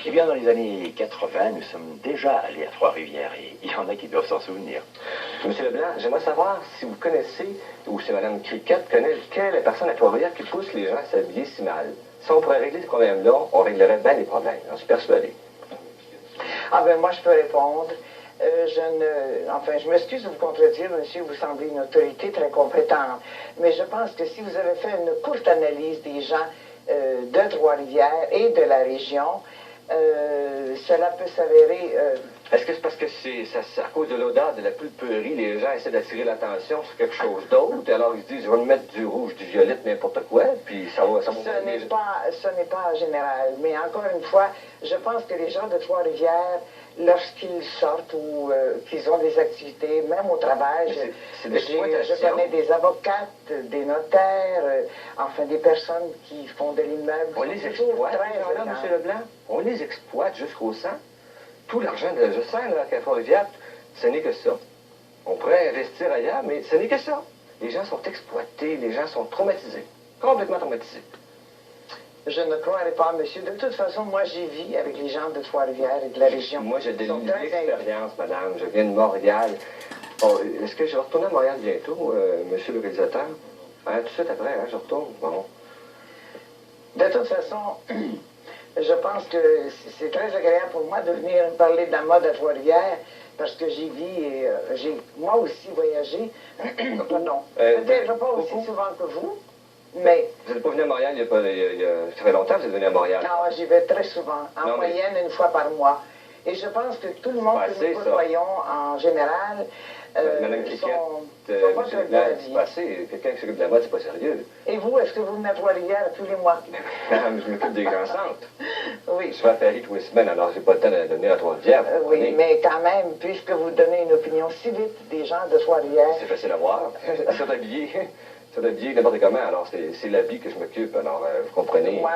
Eh bien, dans les années 80, nous sommes déjà allés à Trois-Rivières et il y en a qui doivent s'en souvenir. Monsieur Leblanc, j'aimerais savoir si vous connaissez, ou si Mme Cricket connaît, quelle est la personne à Trois-Rivières qui pousse les gens à s'habiller si mal. Si on pourrait régler ce problème-là, on réglerait bien les problèmes. J'en suis persuadé. Ah ben moi, je peux répondre. Je m'excuse de vous contredire, monsieur, vous semblez une autorité très compétente. Mais je pense que si vous avez fait une courte analyse des gens de Trois-Rivières et de la région, cela peut s'avérer... Est-ce que c'est parce que c'est à cause de l'odeur de la pulperie, les gens essaient d'attirer l'attention sur quelque chose d'autre, alors ils se disent, je vais me mettre du rouge, du violet, n'importe quoi, puis ça va... Ce n'est pas général, mais encore une fois, je pense que les gens de Trois-Rivières, lorsqu'ils sortent ou qu'ils ont des activités, même au travail, je connais des avocates, des notaires, enfin des personnes qui font de l'immeuble. On les exploite, là, M. Leblanc. On les exploite jusqu'au sang. Tout l'argent de je sens là, qu'à Trois-Rivières, ce n'est que ça. On pourrait investir ailleurs, mais ce n'est que ça. Les gens sont exploités, les gens sont traumatisés. Complètement traumatisés. Je ne croirais pas, monsieur. De toute façon, moi, j'y vis avec les gens de Trois-Rivières et de la région. Moi, j'ai de l'expérience, madame. Je viens de Montréal. Bon, est-ce que je vais retourner à Montréal bientôt, monsieur le réalisateur? Tout de suite après, je retourne. Bon. De toute façon, je pense que c'est très agréable pour moi de venir parler de la mode à Trois-Rivières parce que j'y vis et j'ai moi aussi voyagé. Pardon. Peut-être pas aussi souvent que vous. Mais... Vous n'êtes pas venu à Montréal ça fait longtemps que vous êtes venu à Montréal. Non, j'y vais très souvent, en moyenne une fois par mois. Et je pense que tout le monde que nous côtoyons, en général, Madame Cricket, M. Leblanc, c'est passé. Quelqu'un qui s'occupe de la mode, c'est pas sérieux. Et vous, est-ce que vous venez à Trois-Rivières tous les mois? Madame, je m'occupe des grands centres. Oui. Je vais à Paris tous les semaines, alors j'ai pas le temps de venir à Trois-Rivières. Oui, mais quand même, puisque vous donnez une opinion si vite des gens de Trois-Rivières... C'est facile à voir. Ils sont habillés. C'est habillé n'importe comment, alors c'est l'habit que je m'occupe, alors vous comprenez. Moi,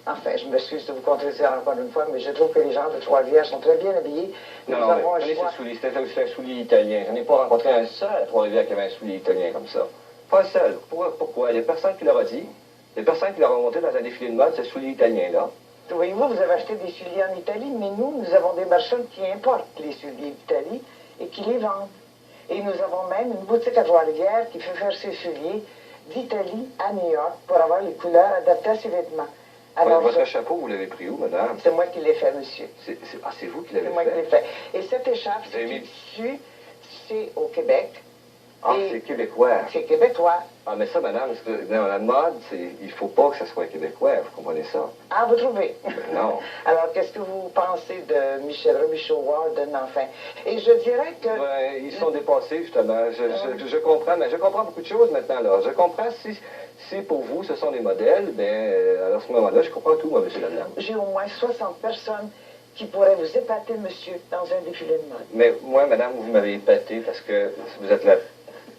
enfin, je m'excuse de vous contredire encore une fois, mais je trouve que les gens de Trois-Rivières sont très bien habillés. Non, mais c'est un soulier italien. Je n'ai pas rencontré un seul à Trois-Rivières qui avait un soulier italien comme ça. Pas un seul. Pourquoi? Il y a personne qui leur a dit. Il y a personne qui leur a monté dans un défilé de mode ce soulier italien-là. Voyez-vous, vous avez acheté des souliers en Italie, mais nous avons des marchands qui importent les souliers d'Italie et qui les vendent. Et nous avons même une boutique à Trois-Rivières qui fait faire ses souliers d'Italie à New York pour avoir les couleurs adaptées à ses vêtements. Alors, votre chapeau, vous l'avez pris où, madame? C'est moi qui l'ai fait, monsieur. C'est vous qui l'avez fait? C'est moi qui l'ai fait. Et cette écharpe, c'est au Québec. Ah, c'est québécois. C'est québécois. Ah, mais ça, madame, dans la mode, il ne faut pas que ça soit québécois, vous comprenez ça? Ah, vous trouvez? Non. Alors, qu'est-ce que vous pensez de Michel Robichaud-Walden, enfin? Et je dirais que... Ouais, ils sont dépassés, justement. Je comprends, mais je comprends beaucoup de choses maintenant, là. Je comprends si pour vous, ce sont des modèles, bien, alors à ce moment-là, je comprends tout, moi, M. Leblanc. J'ai au moins 60 personnes qui pourraient vous épater, monsieur, dans un défilé de mode. Mais moi, madame, vous m'avez épaté parce que vous êtes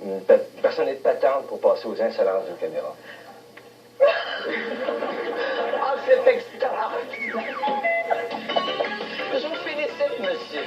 une personne épatante pour passer aux insolences d'une caméra. Ah, c'est extraordinaire! Je vous félicite, monsieur.